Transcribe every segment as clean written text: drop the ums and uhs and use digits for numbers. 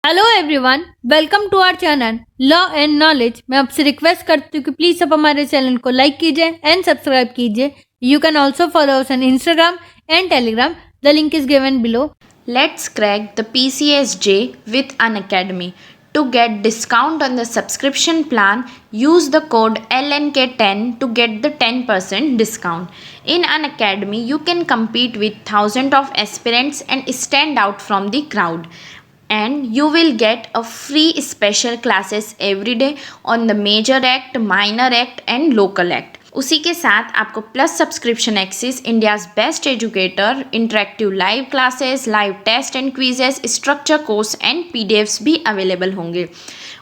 Hello everyone, welcome to our channel law and knowledge. मैं आपसे request करती हूँ कि प्लीज़ आप हमारे चैनल को लाइक कीजिए एंड सब्सक्राइब कीजिए। You can also follow us on Instagram and Telegram. The link is given below. Let's crack the PCSJ with Unacademy. To get discount on the subscription plan, use the code LNK10 to get the 10% discount. In Unacademy, you can compete with thousands of aspirants and stand out from the crowd. And you will get a free special classes every day on the major act, minor act and local act. उसी के साथ आपको plus subscription access, India's best educator, interactive live classes, live test and quizzes, structure course and PDFs भी available होंगे।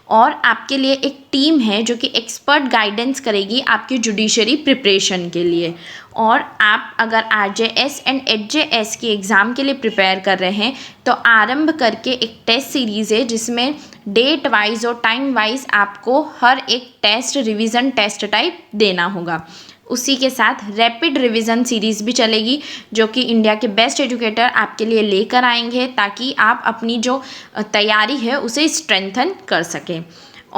और आपके लिए एक टीम है जो कि एक्सपर्ट गाइडेंस करेगी आपकी जुडिशरी प्रिपरेशन के लिए। और आप अगर आरजेएस एंड एचजेएस की एग्ज़ाम के लिए प्रिपेयर कर रहे हैं तो आरंभ करके एक टेस्ट सीरीज़ है जिसमें डेट वाइज और टाइम वाइज आपको हर एक टेस्ट रिवीजन टेस्ट टाइप देना होगा। उसी के साथ रैपिड रिवीजन सीरीज़ भी चलेगी जो कि इंडिया के बेस्ट एजुकेटर आपके लिए लेकर आएंगे ताकि आप अपनी जो तैयारी है उसे स्ट्रेंथन कर सकें।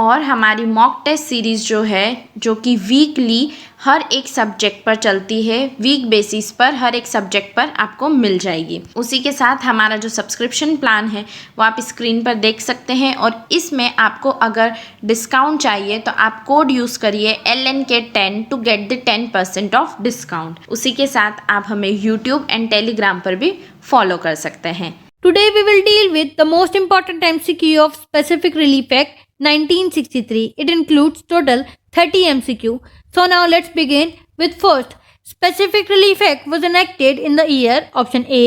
और हमारी मॉक टेस्ट सीरीज़ जो है जो कि वीकली हर एक सब्जेक्ट पर चलती है, वीक बेसिस पर हर एक सब्जेक्ट पर आपको मिल जाएगी। उसी के साथ हमारा जो सब्सक्रिप्शन प्लान है वो आप स्क्रीन पर देख सकते हैं। और इसमें आपको अगर डिस्काउंट चाहिए तो आप कोड यूज़ करिए LNK10 to get the 10% off discount. उसी के साथ आप हमें यूट्यूब एंड टेलीग्राम पर भी फॉलो कर सकते हैं। Today we will deal with the most important MCQ of Specific Relief Act 1963. It includes total 30 MCQ. So now let's begin with first. Specific Relief Act was enacted in the year option A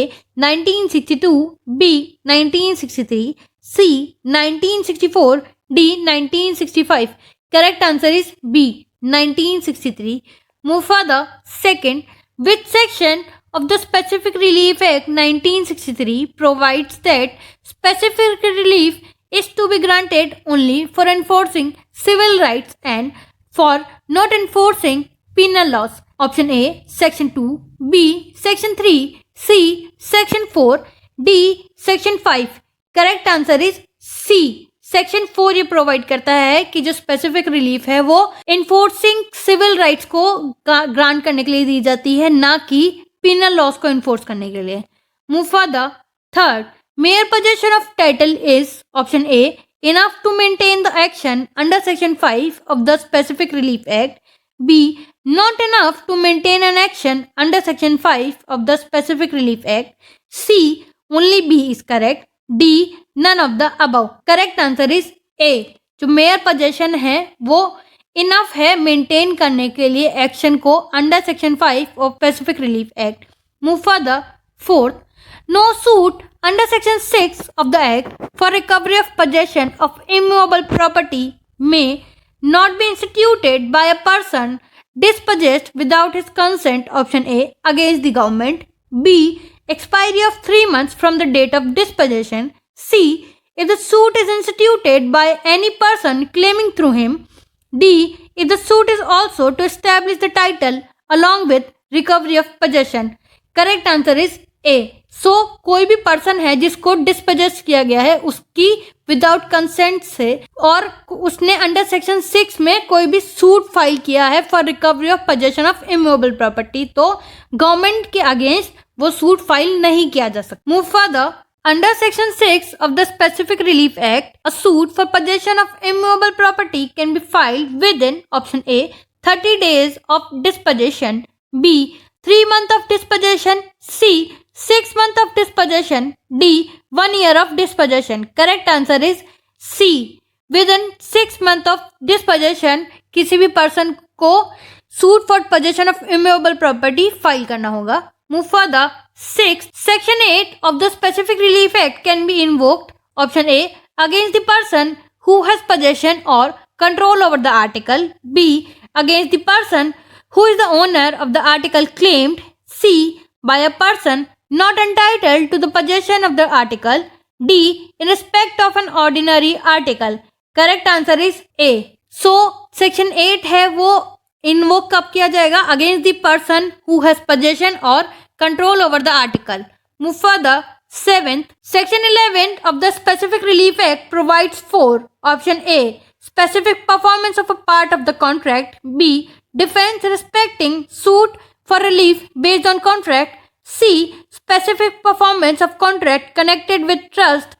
1962, B 1963, C 1964, D 1965. Correct answer is B 1963. Move for the second. Which section of the Specific Relief Act 1963 provides that specific relief is to be granted only for enforcing civil rights and for not enforcing penal laws? Option A, Section 2, B, Section 3, C, Section 4, D, Section 5. Correct answer is C. Section 4 ये provide करता है कि जो specific relief है वो enforcing civil rights को grant करने के लिए दी जाती है, ना कि पिनल लॉस को इन्फोर्स करने के लिए। Move for the third. Mere possession of title is option A enough to maintain the action under section 5 of the Specific relief Act, B not enough to maintain an action under section 5 of the Specific relief Act, C only B is correct, D none of the above. Correct answer is A. जो mere possession है वो enough है maintain करने के लिए action को under section 5 of specific relief act. Move for the fourth. No suit under section 6 of the act for recovery of possession of immovable property may not be instituted by a person dispossessed without his consent, option A, against the government, B, expiry of 3 months from the date of dispossession, C, if the suit is instituted by any person claiming through him, D, if the suit is also to establish the title along with recovery of possession. Correct answer is A. So, कोई भी person है जिसको dispossess किया गया है उसकी without consent से और उसने अंडर सेक्शन 6 में कोई भी सूट फाइल किया है for recovery of possession of immovable property, तो गवर्नमेंट के अगेंस्ट वो सूट फाइल नहीं किया जा सकता। Move for the Under Section 6 of the Specific Relief Act, a suit for possession of immovable property can be filed within option A 30 days of dispossession, B 3 months of dispossession, C 6 months of dispossession, D 1 year of dispossession. Correct answer is C. Within 6 months of dispossession किसी भी person को suit for possession of immovable property file करना होगा। Move for the sixth. Section 8 of the Specific Relief Act can be invoked. Option A, against the person who has possession or control over the article. B, against the person who is the owner of the article claimed. C, by a person not entitled to the possession of the article. D, in respect of an ordinary article. Correct answer is A. So, Section 8 है वो invoke कब किया जाएगा? Against the person who has possession और control over the article. Move for the 7th, Section 11 of the Specific Relief Act provides for option A. Specific performance of a part of the contract. B. Defense respecting suit for relief based on contract. C. Specific performance of contract connected with trust.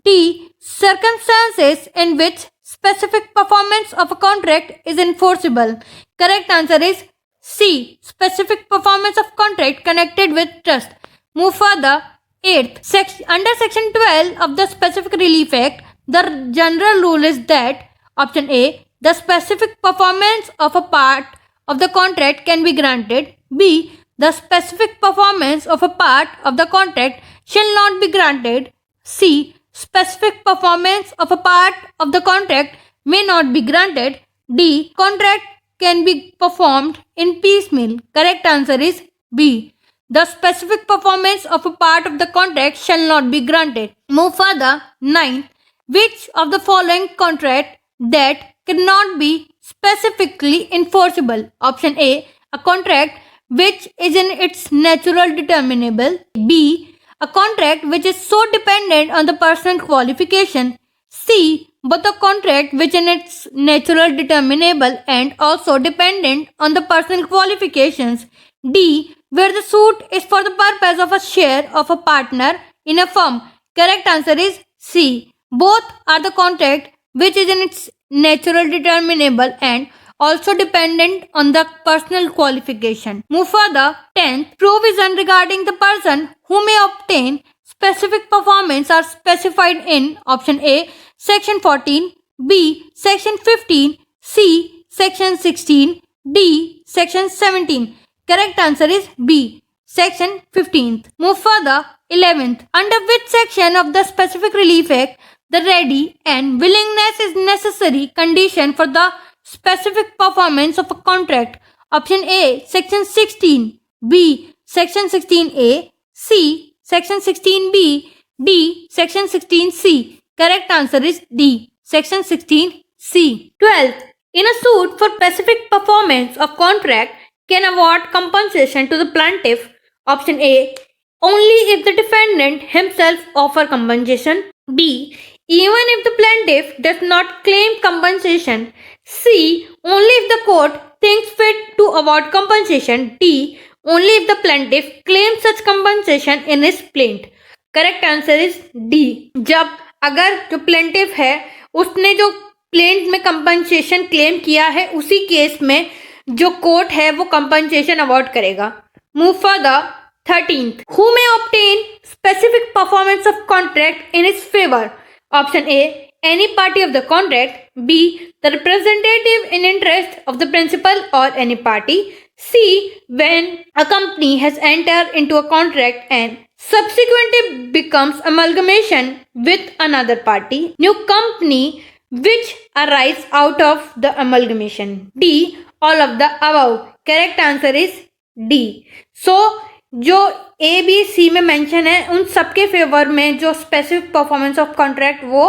D. Circumstances in which specific performance of a contract is enforceable. Correct answer is C. Specific performance of contract connected with trust. Move further. 8th, under Section 12 of the Specific Relief Act, the general rule is that option A. The specific performance of a part of the contract can be granted. B. The specific performance of a part of the contract shall not be granted. C. Specific performance of a part of the contract may not be granted. D. Contract can be performed in piecemeal. Correct answer is B. The specific performance of a part of the contract shall not be granted. Move further. 9th, which of the following contract that cannot be specifically enforceable? Option A. A contract which is in its natural determinable. B. A contract which is so dependent on the personal qualification. C. Both a contract which in its natural determinable and also dependent on the personal qualifications. D. Where the suit is for the purpose of a share of a partner in a firm. Correct answer is C. Both are the contract which is in its natural determinable and also dependent on the personal qualification. Move further. 10th, provision regarding the person who may obtain specific performance are specified in option A. Section 14, B. Section 15, C. Section 16, D. Section 17. Correct answer is B. Section 15th. Move further. 11th. Under which section of the Specific Relief Act the ready and willingness is necessary condition for the specific performance of a contract? Option A. Section 16. B. Section 16A. C. Section 16B. D. Section 16C. Correct answer is D. Section 16C. 12th. In a suit for specific performance of contract can award compensation to the plaintiff. Option A. Only if the defendant himself offer compensation. B. Even if the plaintiff does not claim compensation. C. Only if the court thinks fit to award compensation. D. Only if the plaintiff claims such compensation in his plaint. Correct answer is D. जब अगर जो plaintiff है उसने जो plaint में compensation claim किया है उसी केस में जो कोर्ट है वो कंपनसेशन अवार्ड करेगा. Move further. 13th, who may obtain specific performance of contract in his favor? Option A. Any party of the contract. B. The representative in interest of the principal or any party. C. When a company has entered into a contract and subsequently becomes amalgamation with another party. New company which arise out of the amalgamation. D. All of the above. Correct answer is D. So जो A, B, C में mention है उन सबके favour में जो specific performance of contract वो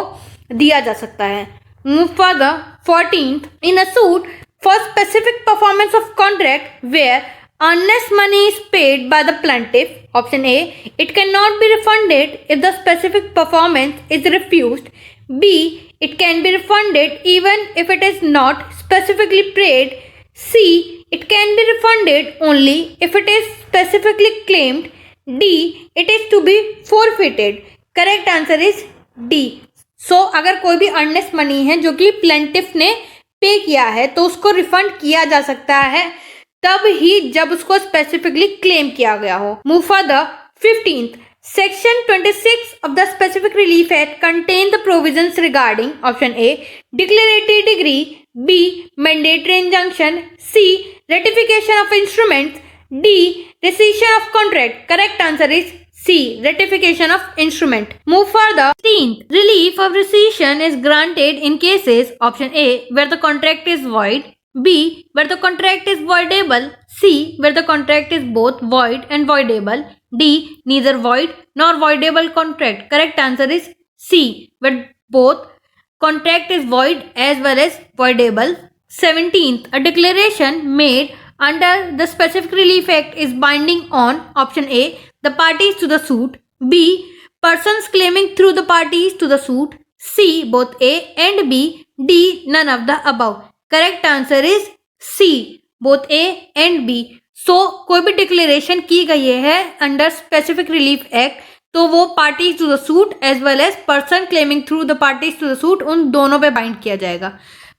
दिया जा सकता है. Move further. 14th, in a suit for specific performance of contract where unless money is paid by the plaintiff. Option A. It cannot be refunded if the specific performance is refused. B. It can be refunded even if it is not specifically paid. C. It can be refunded only if it is specifically claimed. D. It is to be forfeited. Correct answer is D. So अगर कोई भी earnest money है जो कि plaintiff ने पे किया है तो उसको रिफंड किया जा सकता है तब ही जब उसको स्पेसिफिकली क्लेम किया गया हो. Move further. 15th, Section 26 of the Specific Relief Act contain the provisions regarding option A. Declaratory degree. B. Mandatory injunction. C. Ratification of instruments. D. Rescission of contract. Correct answer is C. Ratification of instrument. Move further. 13th, relief of rescission is granted in cases option A. Where the contract is void. B. Where the contract is voidable. C. Where the contract is both void and voidable. D. Neither void nor voidable contract. Correct answer is C. Where both contract is void as well as voidable. 17th, a declaration made under the Specific Relief Act is binding on option A. The parties to the suit. B. persons claiming through the parties to the suit. C. Both A and B. D. None of the above. Correct answer is C. Both A and B. So कोई भी declaration की गई है under specific relief Act तो वो parties to the suit as well as person claiming through the parties to the suit उन दोनों पे बाइंड किया जाएगा.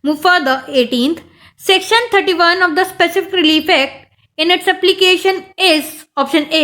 Move for the 18th. Section 31 of the Specific Relief Act in its application is option A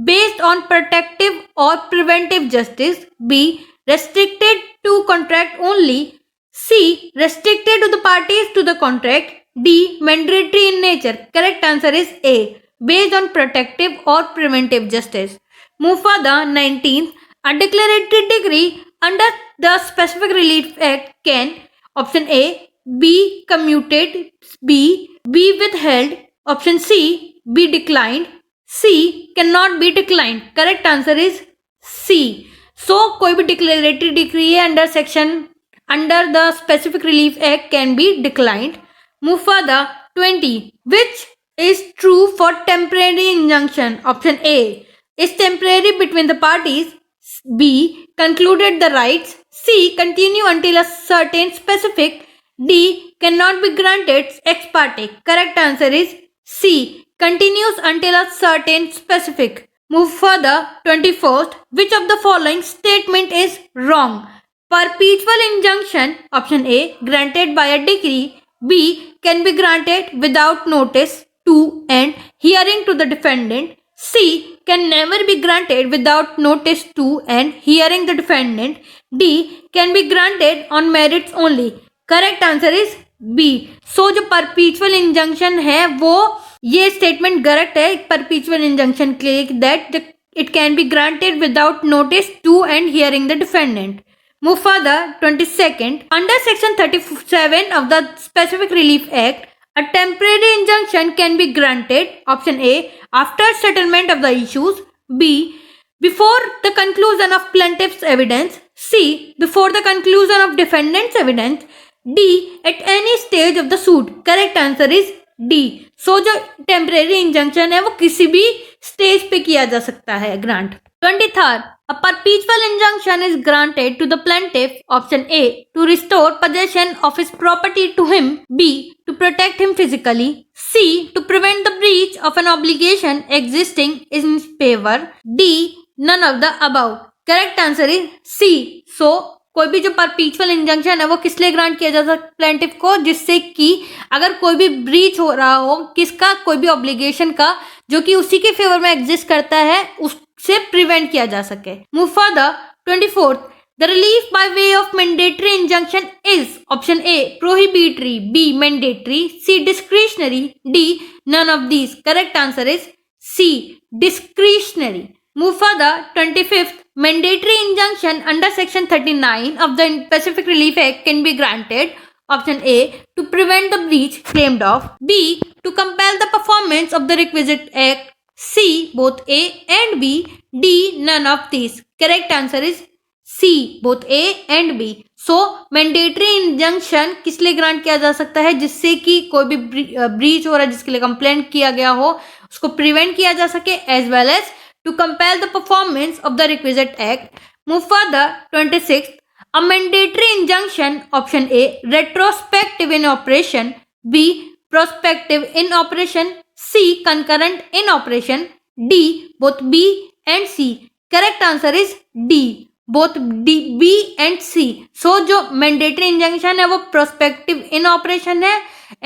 based on protective or preventive justice, B restricted to contract only, C restricted to the parties to the contract, D mandatory in nature. Correct answer is A based on protective or preventive justice. Move for the 19th. A declaratory degree under the Specific Relief Act can option A be commuted, B withheld, option C be declined, C cannot be declined. Correct answer is C. So कोई भी declaratory decree है under the Specific Relief Act can be declined. Move for the 20. Which is true for temporary injunction? Option A is temporary between the parties, B concluded the rights, C continue until a certain specific, D cannot be granted ex parte. Correct answer is C continues until a certain specific. Move for the 21st. Which of the following statement is wrong? Perpetual injunction, option A, granted by a decree, B can be granted without notice to and hearing to the defendant, C can never be granted without notice to and hearing the defendant, D can be granted on merits only. Correct answer is B. So जो perpetual injunction है वो ये statement correct है परपीचुअल injunction के लिए that it can be granted without notice to and hearing the defendant. Move for the 22nd. Under section 37 of the Specific Relief Act, a temporary injunction can be granted, option A, after settlement of the issues, B, before the conclusion of plaintiff's evidence, C, before the conclusion of defendant's evidence, D, at any stage of the suit. Correct answer is D. So जो temporary injunction है वो किसी भी stage पे किया जा सकता है grant. 23rd. A perpetual injunction is granted to the plaintiff, option A, to restore possession of his property to him, B, to protect him physically, C, to prevent the breach of an obligation existing in his favor, D, none of the above. Correct answer is C. So कोई भी जो perpetual injunction है वो किस लिए grant किया जा सकता है प्लेंटिफ को, जिससे कि अगर कोई भी ब्रीच हो रहा हो किसका कोई भी ऑब्लिगेशन का जो कि उसी के फेवर में एग्जिस्ट करता है उससे प्रिवेंट किया जा सके. Move for the 24th. The relief by way of mandatory injunction is option A prohibitory, B mandatory, C discretionary, D none of these. Correct answer is C discretionary. Move for the 25th. Mandatory injunction under section 39 of the Specific Relief Act can be granted, option A, to prevent the breach claimed of, B, to compel the performance of the requisite act, C, both A and B, D, none of these. Correct answer is C, both A and B. So mandatory injunction किस लिए grant किया जा सकता है जिससे कि कोई भी ब्रीच हो रहा है जिसके लिए कंप्लेंट किया गया हो उसको प्रिवेंट किया जा सके as well as to compel the performance of the requisite act. Move for the 26th. A mandatory injunction, option A, retrospective in operation, B, prospective in operation, C, concurrent in operation, D, both B and C. Correct answer is D, both D, B and C. So जो mandatory injunction है वो prospective in operation है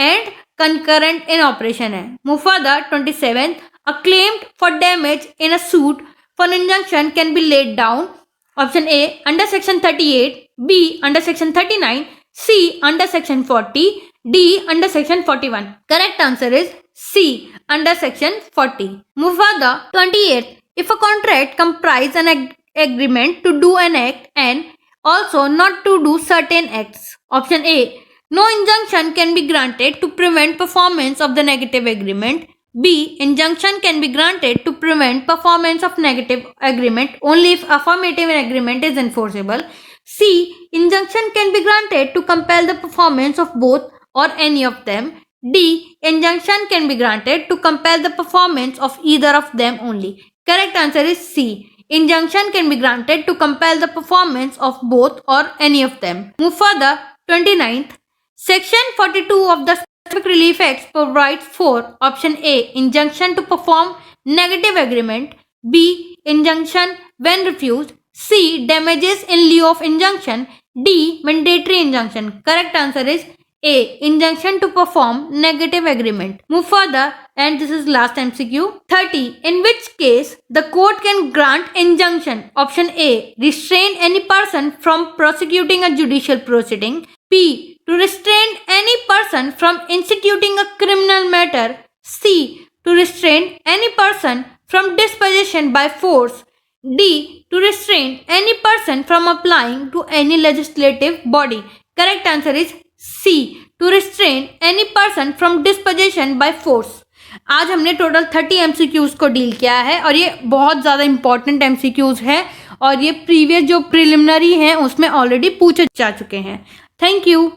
and concurrent in operation है. Move for the 27th. A claim for damage in a suit for an injunction can be laid down, option A, under section 38, B, under section 39, C, under section 40, D, under section 41. Correct answer is C, under section 40. Move for the 28th. If a contract comprise an agreement to do an act and also not to do certain acts, option A, no injunction can be granted to prevent performance of the negative agreement, B, injunction can be granted to prevent performance of negative agreement only if affirmative agreement is enforceable. C, injunction can be granted to compel the performance of both or any of them. D, injunction can be granted to compel the performance of either of them only. Correct answer is C, Injunction can be granted to compel the performance of both or any of them. Move further. 29th. Section 42 of the Specific Relief Act provides for option A. Injunction to perform negative agreement. B. Injunction when refused. C. Damages in lieu of injunction. D. Mandatory injunction. Correct answer is A. Injunction to perform negative agreement. Move further, and this is last MCQ. 30. In which case the court can grant injunction? Option A. Restrain any person from prosecuting a judicial proceeding. B. To restrain any person from instituting a criminal matter. C. To restrain any person from disposition by force. D. To restrain any person from applying to any legislative body. Correct answer is C. To restrain any person from disposition by force. आज हमने total 30 MCQs को deal किया है और ये बहुत ज़्यादा important MCQs हैं और ये प्रीवियस जो प्रिलिमिनरी हैं उसमें ऑलरेडी पूछे जा चुके हैं. Thank you.